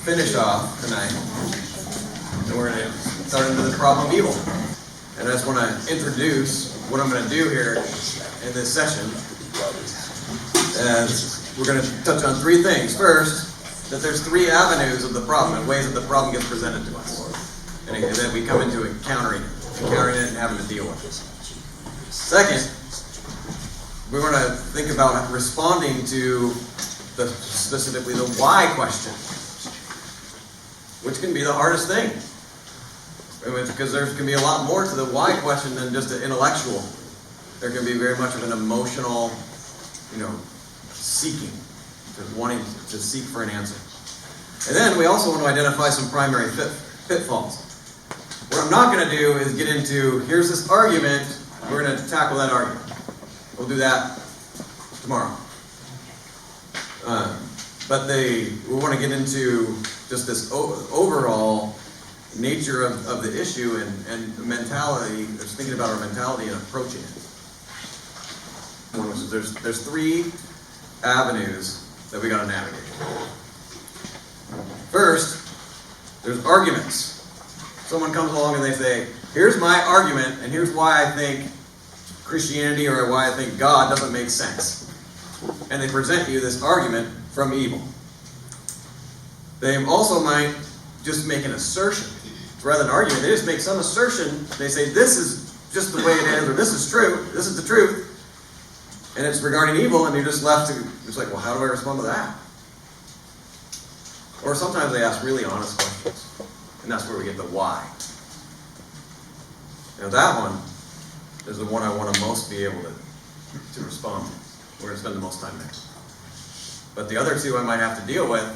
finish off tonight, and we're going to start into the problem of evil. And I just want to introduce what I'm going to do here in this session. As we're going to touch on three things. First, that there's three avenues of the problem, and ways that the problem gets presented to us. And that we come into encountering it and having to deal with it. Second, we want to think about responding to specifically the why question, which can be the hardest thing. Because there can be a lot more to the why question than just the intellectual. There can be very much of an emotional, seeking, wanting to seek for an answer. And then we also want to identify some primary pitfalls. What I'm not going to do is get into, here's this argument, we're going to tackle that argument. We'll do that tomorrow. But we want to get into just this overall nature of the issue and mentality, just thinking about our mentality and approaching it. There's three avenues that we got to navigate. First, there's arguments. Someone comes along and they say, here's my argument, and here's why I think Christianity or why I think God doesn't make sense. And they present you this argument from evil. They also might just make an assertion. Rather than argument, they just make some assertion. They say, this is just the way it is, or this is true, this is the truth. And it's regarding evil, and you're just left to, it's like, well, how do I respond to that? Or sometimes they ask really honest questions. And that's where we get the why. That one is the one I want to most be able to respond to. We're going to spend the most time there. But the other two I might have to deal with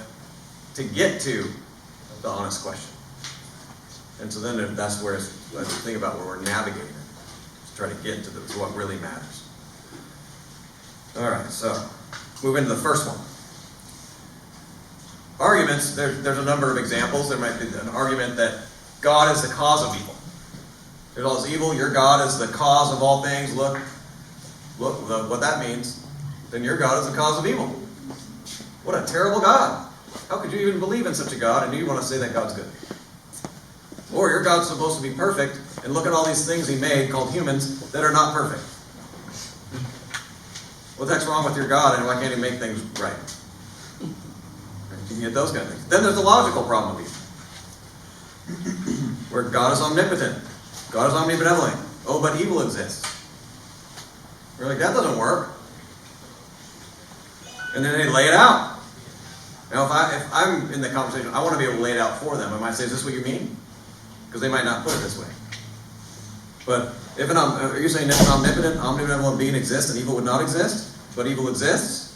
to get to the honest question. And so then that's where it's the thing about where we're navigating it. To try to get to what really matters. All right, so move into the first one. Arguments, there's a number of examples. There might be an argument that God is the cause of evil. There's all this evil, your God is the cause of all things. Look what that means. Then your God is the cause of evil. What a terrible God. How could you even believe in such a God and you want to say that God's good? Or your God's supposed to be perfect, and look at all these things he made called humans that are not perfect. What the heck's wrong with your God, and why can't he make things right? You can get those kind of things. Then there's the logical problem of evil, where God is omnipotent, God is omnibenevolent. Oh, but evil exists. We're like, that doesn't work. And then they lay it out. Now, if I'm in the conversation, I want to be able to lay it out for them. I might say, is this what you mean? Because they might not put it this way. But are you saying if an omnipotent, omnibenevolent being exists and evil would not exist? But evil exists?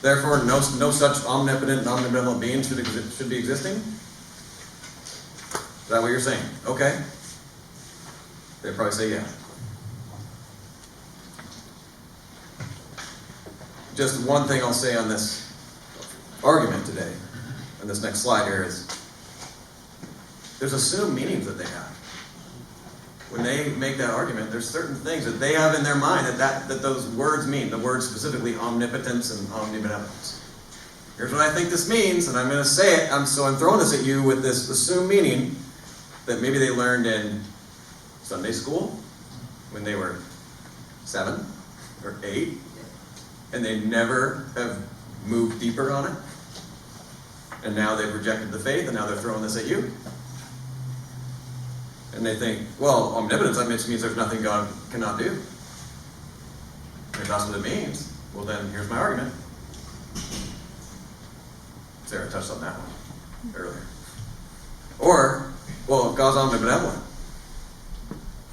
Therefore, no such omnipotent and omnibenevolent being should be existing? Is that what you're saying? Okay. They'd probably say yeah. Just one thing I'll say on this argument today, on this next slide here, is there's assumed meanings that they have. When they make that argument, there's certain things that they have in their mind that those words mean. The words specifically omnipotence and omnibenevolence. Here's what I think this means, and I'm going to say it. So I'm throwing this at you with this assumed meaning that maybe they learned in Sunday school when they were 7 or 8, and they never have moved deeper on it. And now they've rejected the faith, and now they're throwing this at you. And they think, well, omnipotence, that means there's nothing God cannot do. And if that's what it means, well then, here's my argument. Sarah touched on that one earlier. Or, well, if God's omnibenevolent,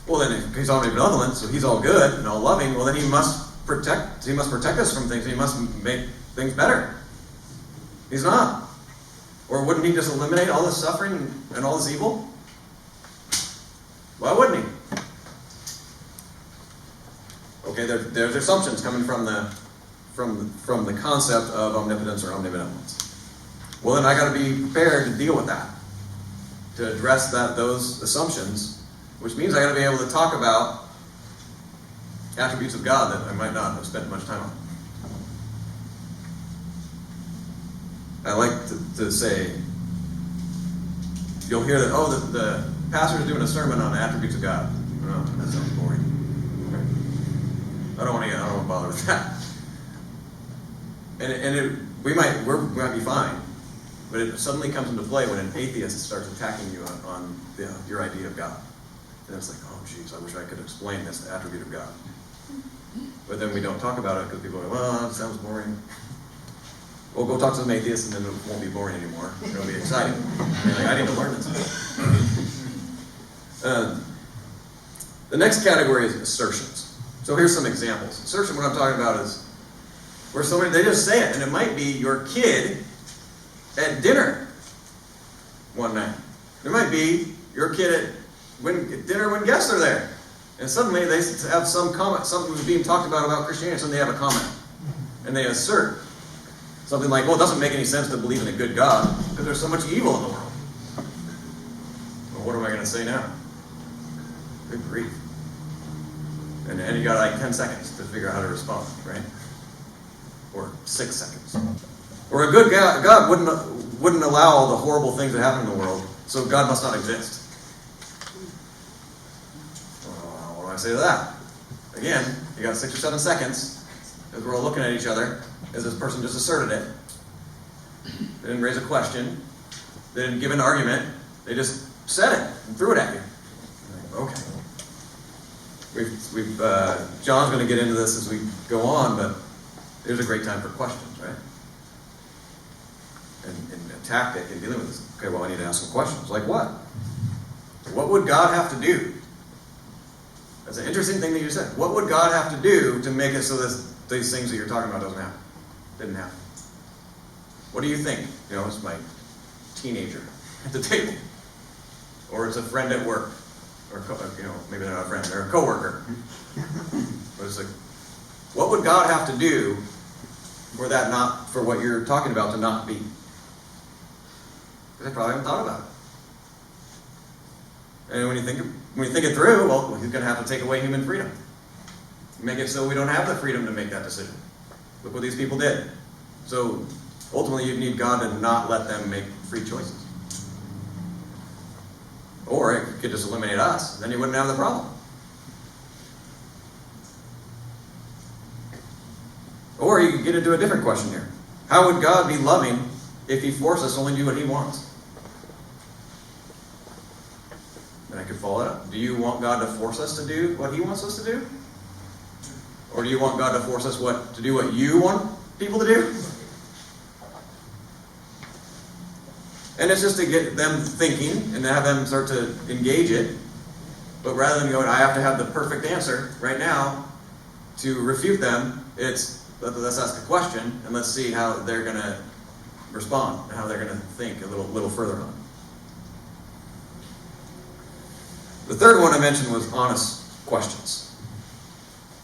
well then if he's omnibenevolent, so he's all good and all loving, well then he must protect us from things, he must make things better. He's not. Or wouldn't he just eliminate all this suffering and all this evil? Why wouldn't he? Okay, there's assumptions coming from the concept of omnipotence or omnibenevolence. Well, then I got to be prepared to deal with that, to address those assumptions, which means I got to be able to talk about attributes of God that I might not have spent much time on. I like to say, you'll hear that, oh, the pastor's doing a sermon on the attributes of God. Oh, that sounds boring. I don't want to bother with that. We might be fine, but it suddenly comes into play when an atheist starts attacking you on your idea of God. And it's like, oh, geez, I wish I could explain this attribute of God. But then we don't talk about it because people are like, well, that sounds boring. Well, go talk to some atheists and then it won't be boring anymore. It'll be exciting. You're like, I need to learn this. The next category is assertions. So here's some examples. Assertion, what I'm talking about is where somebody, they just say it, and it might be your kid at dinner one night. It might be your kid at dinner when guests are there. And suddenly they have some comment, something was being talked about Christianity, so they have a comment. And they assert something like, well, it doesn't make any sense to believe in a good God because there's so much evil in the world. Well, what am I going to say now? Good grief. And you got like 10 seconds to figure out how to respond, right? Or 6 seconds. Or a good God wouldn't allow all the horrible things that happen in the world, so God must not exist. Well, what do I say to that? Again, you got 6 or 7 seconds, as we're all looking at each other, as this person just asserted it. They didn't raise a question. They didn't give an argument. They just said it and threw it at you. Okay. John's going to get into this as we go on, but there's a great time for questions, right? And a tactic in dealing with this. Okay, well, I need to ask some questions. Like what? What would God have to do? That's an interesting thing that you said. What would God have to do to make it so that these things that you're talking about didn't happen? What do you think? You know, it's my teenager at the table. Or it's a friend at work. Or, maybe they're not a friend, they're a coworker. But it's like, what would God have to do for what you're talking about to not be? Because they probably haven't thought about it. And when you think it through, well, he's going to have to take away human freedom. Make it so we don't have the freedom to make that decision. Look what these people did. So ultimately, you need God to not let them make free choices. Or it could just eliminate us. Then you wouldn't have the problem. Or you could get into a different question here. How would God be loving if he forced us to only do what he wants? And I could follow it up. Do you want God to force us to do what he wants us to do? Or do you want God to force us to do what you want people to do? And it's just to get them thinking and to have them start to engage it. But rather than going, I have to have the perfect answer right now to refute them, it's let's ask a question and let's see how they're going to respond and how they're going to think a little further on. The third one I mentioned was honest questions.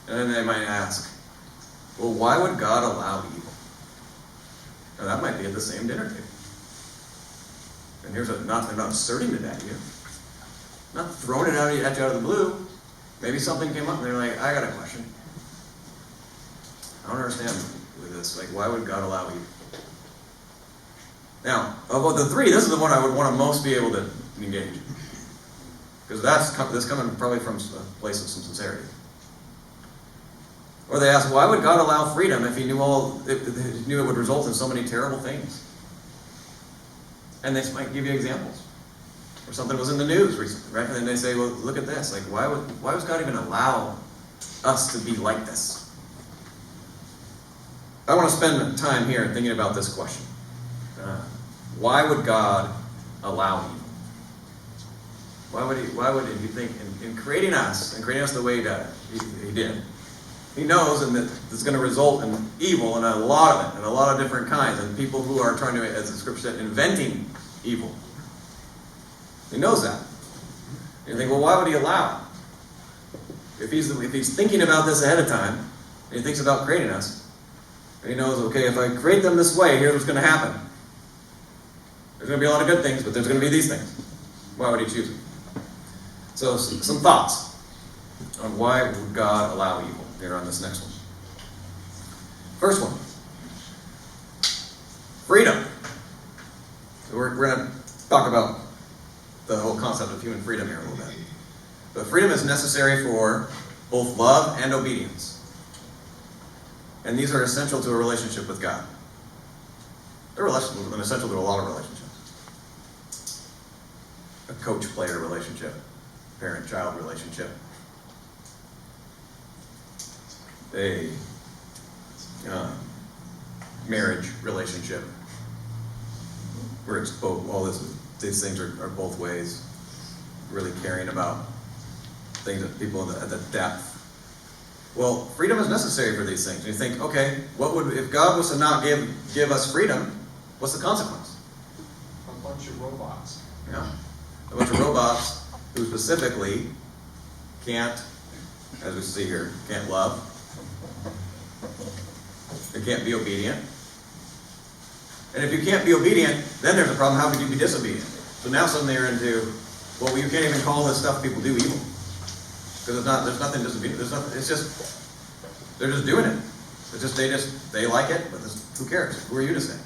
And then they might ask, well, why would God allow evil? Now that might be at the same dinner table. And they're not asserting it at you. Not throwing it at you out of the blue. Maybe something came up and they're like, I got a question. I don't understand with this. Like, why would God allow evil? Now, of the three, this is the one I would want to most be able to engage. Because that's coming probably from a place of some sincerity. Or they ask, why would God allow freedom if he knew it would result in so many terrible things? And they might give you examples. Or something was in the news recently, right? And then they say, well, look at this. Like, why was God even allow us to be like this? I want to spend time here thinking about this question. Why would God allow evil? Why would he think in creating us and creating us the way he did? He knows and that it's going to result in evil and a lot of it, and a lot of different kinds, and people who are trying to, as the scripture said, inventing evil. He knows that. And you think, well, why would he allow it? If he's thinking about this ahead of time, and he thinks about creating us, and he knows, okay, if I create them this way, here's what's going to happen. There's going to be a lot of good things, but there's going to be these things. Why would he choose it? So, some thoughts on why would God allow evil here on this next one. First one. Freedom. We're going to talk about the whole concept of human freedom here a little bit. But freedom is necessary for both love and obedience. And these are essential to a relationship with God. They're essential to a lot of relationships. A coach-player relationship, parent-child relationship, a marriage relationship, where it's both, these things are both ways, really caring about things that people at the depth. Well, freedom is necessary for these things. You think, okay, if God was to not give us freedom, what's the consequence? A bunch of robots. Yeah, a bunch of robots who specifically can't, as we see here, can't love. They can't be obedient. And if you can't be obedient, then there's a problem. How could you be disobedient? So now suddenly you're into, well, you can't even call this stuff people do evil. Because there's nothing disobedient. It's just, they're just doing it. They like it, but who cares? Who are you to say?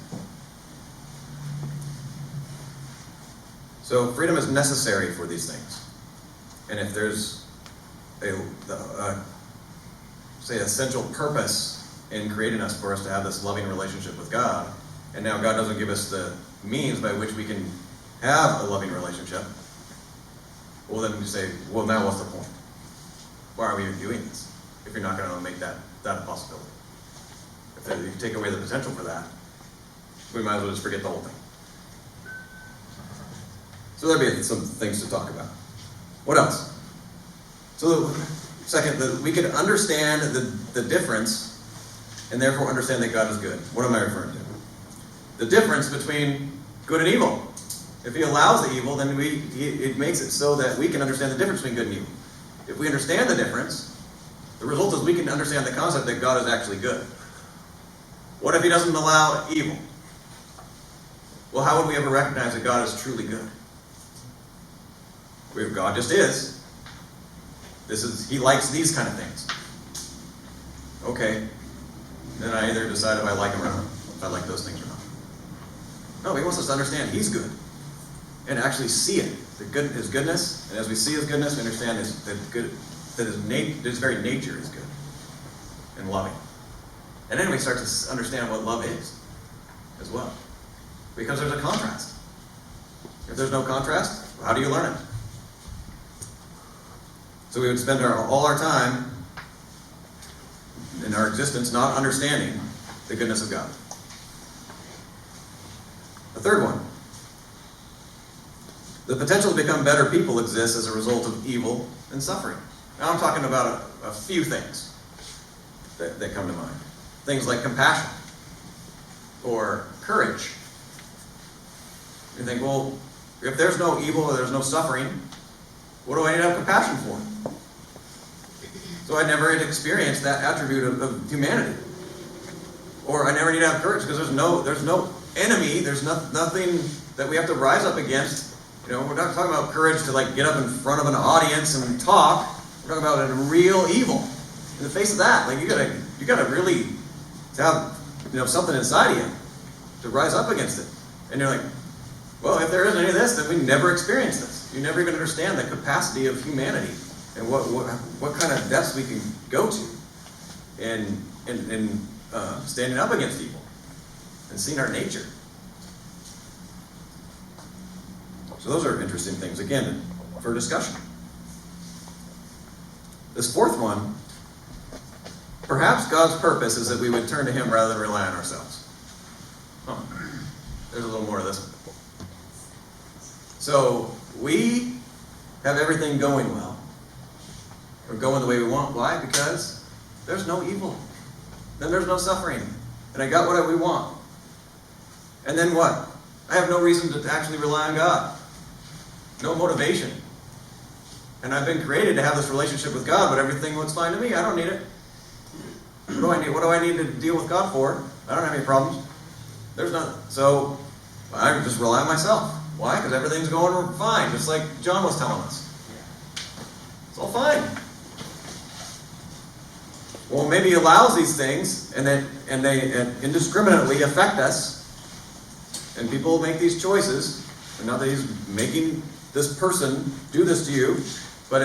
So freedom is necessary for these things. And if there's say essential purpose in creating us for us to have this loving relationship with God, and now God doesn't give us the means by which we can have a loving relationship, well then you say, well now what's the point? Why are we even doing this if you're not going to make that a possibility? If you take away the potential for that, we might as well just forget the whole thing. So there'd be some things to talk about. What else? So second, we could understand the difference and therefore understand that God is good. What am I referring to? The difference between good and evil. If he allows the evil, then it makes it so that we can understand the difference between good and evil. If we understand the difference, the result is we can understand the concept that God is actually good. What if he doesn't allow evil? Well, how would we ever recognize that God is truly good? God just is. He likes these kind of things. Okay. Then I either decide if I like him or not, if I like those things or not. No, he wants us to understand he's good. And actually see it. His goodness. And as we see his goodness, we understand that his very nature is good and loving. And then we start to understand what love is as well. Because there's a contrast. If there's no contrast, how do you learn it? So we would spend all our time in our existence not understanding the goodness of God. The third one. The potential to become better people exists as a result of evil and suffering. Now I'm talking about a few things that come to mind. Things like compassion or courage. You think, well, if there's no evil or there's no suffering, what do I need to have compassion for? So I never experienced that attribute of humanity. Or I never need to have courage because there's no enemy, there's nothing that we have to rise up against. We're not talking about courage to get up in front of an audience and talk. We're talking about a real evil. In the face of that, you gotta really have something inside of you to rise up against it. And you're like, well, if there isn't any of this, then we never experience this. You never even understand the capacity of humanity and what kind of depths we can go to in standing up against evil and seeing our nature. So those are interesting things, again, for discussion. This fourth one, perhaps God's purpose is that we would turn to him rather than rely on ourselves. There's a little more of this one. So we have everything going well. We're going the way we want. Why? Because there's no evil. Then there's no suffering. And I got what we want. And then what? I have no reason to actually rely on God. No motivation. And I've been created to have this relationship with God, but everything looks fine to me. I don't need it. What do I need? What do I need to deal with God for? I don't have any problems. There's nothing. So I just rely on myself. Why? Because everything's going fine, just like John was telling us. It's all fine. Well, maybe he allows these things, and they indiscriminately affect us, And people make these choices, and not that he's making this person do this to you, but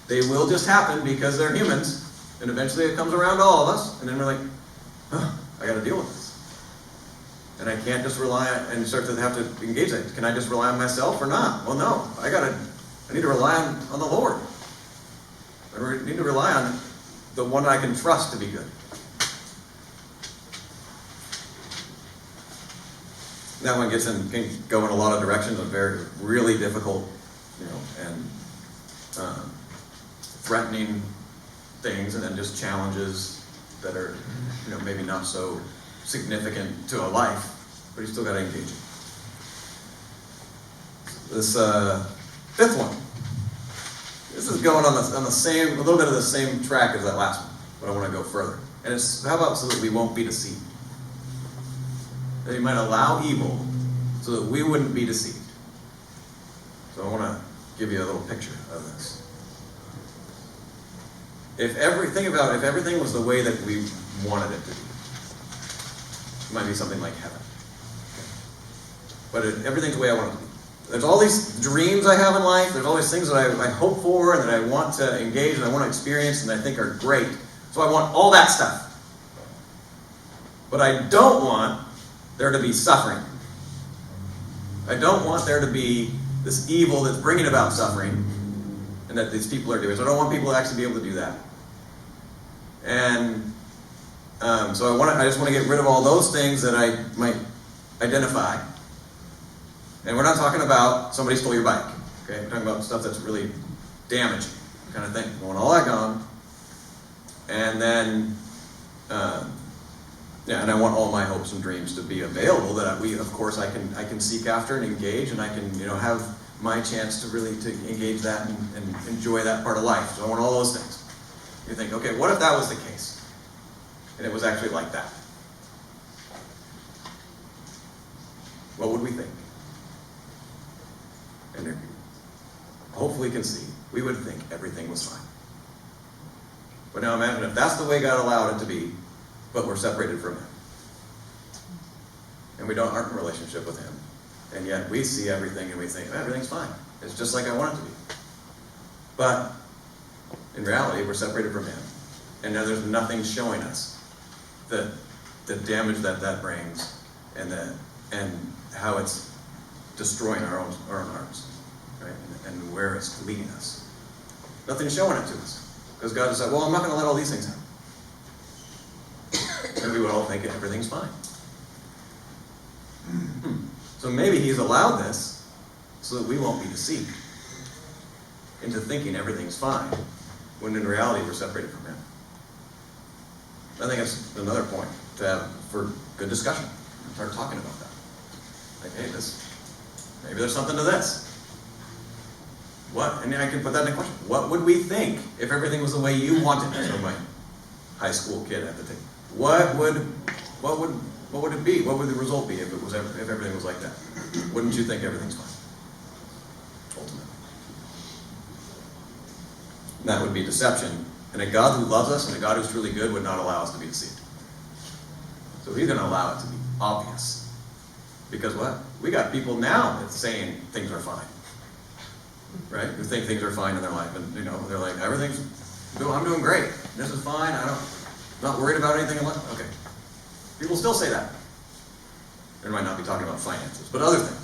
they will just happen because they're humans, and eventually it comes around to all of us, and then we're like, I gotta deal with this. And I can't just rely on, and start to have to engage that. Can I just rely on myself or not? Well, no. I need to rely on the Lord. I need to rely on the one I can trust to be good. That one can go in a lot of directions, really difficult, and threatening things, and then just challenges that are, maybe not so significant to a life, but you still got to engage it. This fifth one. This is going on the same, a little bit of the same track as that last one, but I want to go further. And it's, how about so that we won't be deceived? That he might allow evil so that we wouldn't be deceived. So I want to give you a little picture of this. If everything was the way that we wanted it to be, it might be something like heaven. But everything's the way I want it to be. There's all these dreams I have in life. There's all these things that I hope for and that I want to engage and I want to experience and I think are great. So I want all that stuff. But I don't want there to be suffering. I don't want there to be this evil that's bringing about suffering and that these people are doing. So I don't want people to actually be able to do that. And so I just want to get rid of all those things that I might identify. And we're not talking about somebody stole your bike. Okay, we're talking about stuff that's really damaging, kind of thing. I want all that gone. And then, and I want all my hopes and dreams to be available. That I can seek after and engage, and I can, have my chance to really engage that and enjoy that part of life. So I want all those things. You think, okay, what if that was the case, and it was actually like that? What would we think? And hopefully can see, we would think everything was fine. But now imagine if that's the way God allowed it to be, but we're separated from Him. And we aren't in a relationship with Him. And yet we see everything and we think, everything's fine. It's just like I want it to be. But in reality, we're separated from Him. And now there's nothing showing us the damage that brings and how it's destroying our own hearts, right? And where it's leading us. Nothing's showing it to us. Because God has said, well, I'm not going to let all these things happen. And we would all think everything's fine. So maybe He's allowed this so that we won't be deceived into thinking everything's fine, when in reality we're separated from Him. I think that's another point to have for good discussion. Start talking about that. Like, hey, maybe there's something to this. What? And I can put that in a question. What would we think if everything was the way you wanted it? So my high school kid at the time. What would it be? What would the result be if everything was like that? Wouldn't you think everything's fine? Ultimately. And that would be deception. And a God who loves us and a God who's truly good would not allow us to be deceived. So He's going to allow it to be obvious. Because what? We got people now that's saying things are fine. Right? Who think things are fine in their life. And, they're like, I'm doing great. This is fine. I'm not worried about anything in life. Okay. People still say that. They might not be talking about finances, but other things.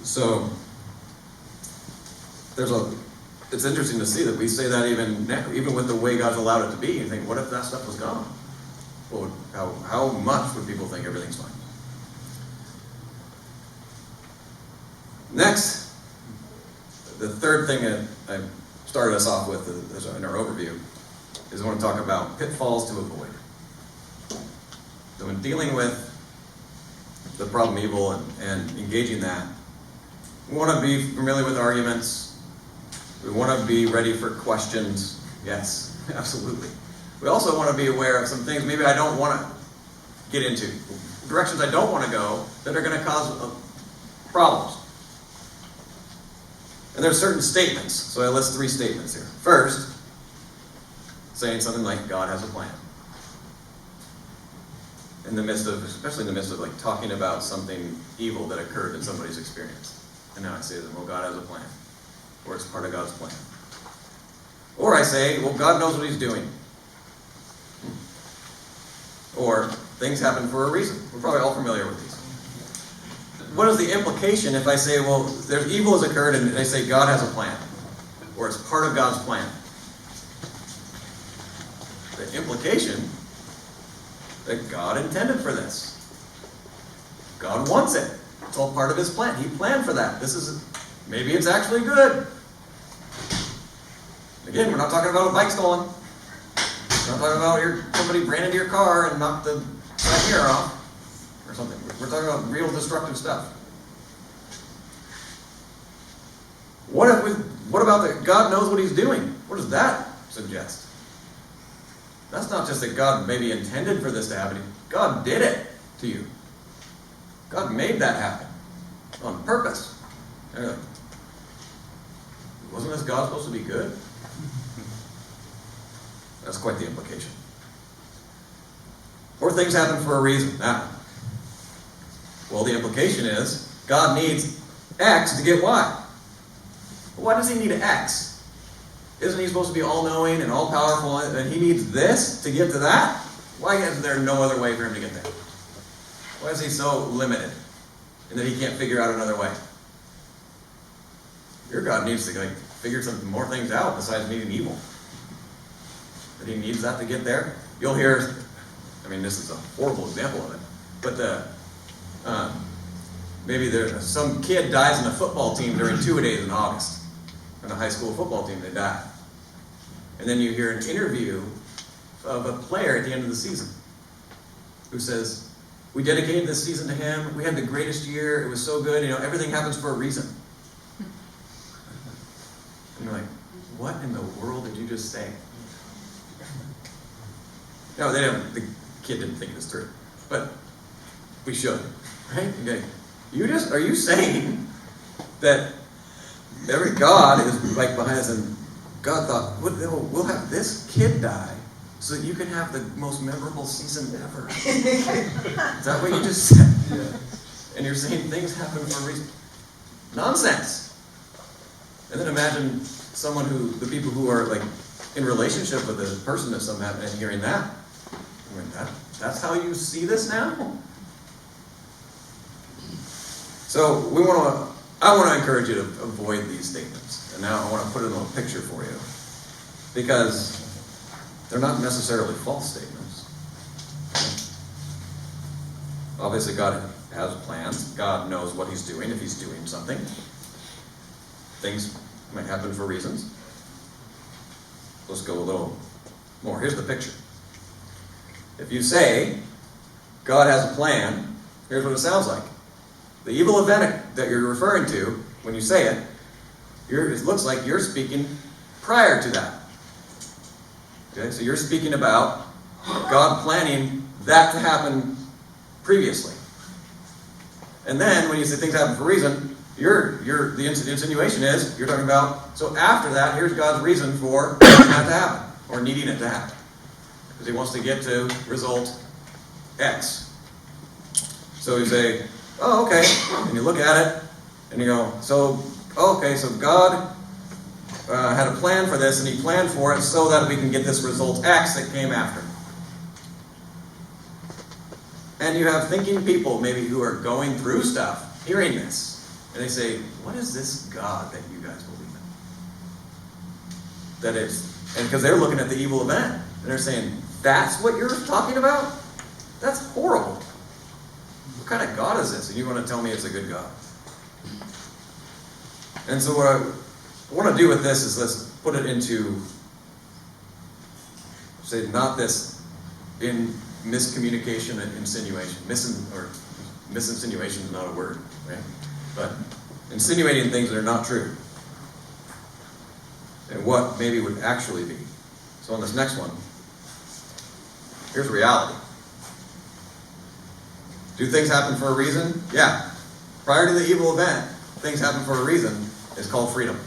So, it's interesting to see that we say that even with the way God's allowed it to be. You think, what if that stuff was gone? Well, how much would people think everything's fine? Next, the third thing that I started us off with in our overview is I want to talk about pitfalls to avoid. So in dealing with the problem evil and engaging that, we want to be familiar with arguments. We want to be ready for questions. Yes, absolutely. We also want to be aware of some things maybe I don't want to get into, directions I don't want to go that are going to cause problems. And there's certain statements. So I list 3 statements here. First, saying something like, God has a plan. in the midst of, especially in the midst of like talking about something evil that occurred in somebody's experience. And now I say to them, well, God has a plan, or it's part of God's plan. Or I say, well, God knows what he's doing. Or things happen for a reason. We're probably all familiar with these. What is the implication if I say, well, there's evil has occurred and they say God has a plan, or it's part of God's plan? The implication that God intended for this. God wants it. It's all part of his plan. He planned for that. Maybe it's actually good. Again, we're not talking about a bike stolen. We're not talking about somebody ran into your car and knocked the side mirror off or something. We're talking about real destructive stuff. What about that God knows what he's doing? What does that suggest? That's not just that God maybe intended for this to happen. God did it to you. God made that happen on purpose. And you're like, wasn't this God supposed to be good? That's quite the implication. Or things happen for a reason. Now, well, the implication is God needs X to get Y. Why does he need X? Isn't he supposed to be all-knowing and all-powerful, and he needs this to get to that? Why is there no other way for him to get there? Why is he so limited and that he can't figure out another way? Your God needs to figure some more things out besides needing evil. That he needs that to get there. You'll hear, this is a horrible example of it, but maybe some kid dies in a football team during two-a-days in August. In a high school football team, they die. And then you hear an interview of a player at the end of the season who says, we dedicated this season to him, we had the greatest year, it was so good, everything happens for a reason. And you're like, what in the world did you just say? No, the kid didn't think this through. But we should, right? Okay. Are you saying that every God is behind us, and God thought, we'll have this kid die so that you can have the most memorable season ever? Is that what you just said? Yeah. And you're saying things happen for a reason? Nonsense. And then imagine the people who are in relationship with the person of some and hearing that. That's how you see this now? So I want to encourage you to avoid these statements. And now I want to put it in a picture for you. Because they're not necessarily false statements. Obviously, God has plans. God knows what he's doing if he's doing something. Things might happen for reasons. Let's go a little more. Here's the picture. If you say, God has a plan, here's what it sounds like. The evil event that you're referring to, when you say it, it looks like you're speaking prior to that. Okay, so you're speaking about God planning that to happen previously. And then when you say things happen for a reason, the insinuation is, you're talking about, so after that, here's God's reason for that to happen, or needing it to happen. Because he wants to get to result X. So you say, oh, okay. And you look at it, and you go, so God had a plan for this, and he planned for it so that we can get this result X that came after. And you have thinking people, maybe, who are going through stuff, hearing this, and they say, what is this God that you guys believe in? That is, and because they're looking at the evil event, and they're saying, that's what you're talking about? That's horrible. What kind of God is this? And you want to tell me it's a good God? And so what I want to do with this is let's put it into, say, not this in miscommunication and insinuation. Misinsinuation is not a word, right? But insinuating things that are not true. And what maybe would actually be. So on this next one, here's reality. Do things happen for a reason? Yeah. Prior to the evil event, things happen for a reason. It's called freedom.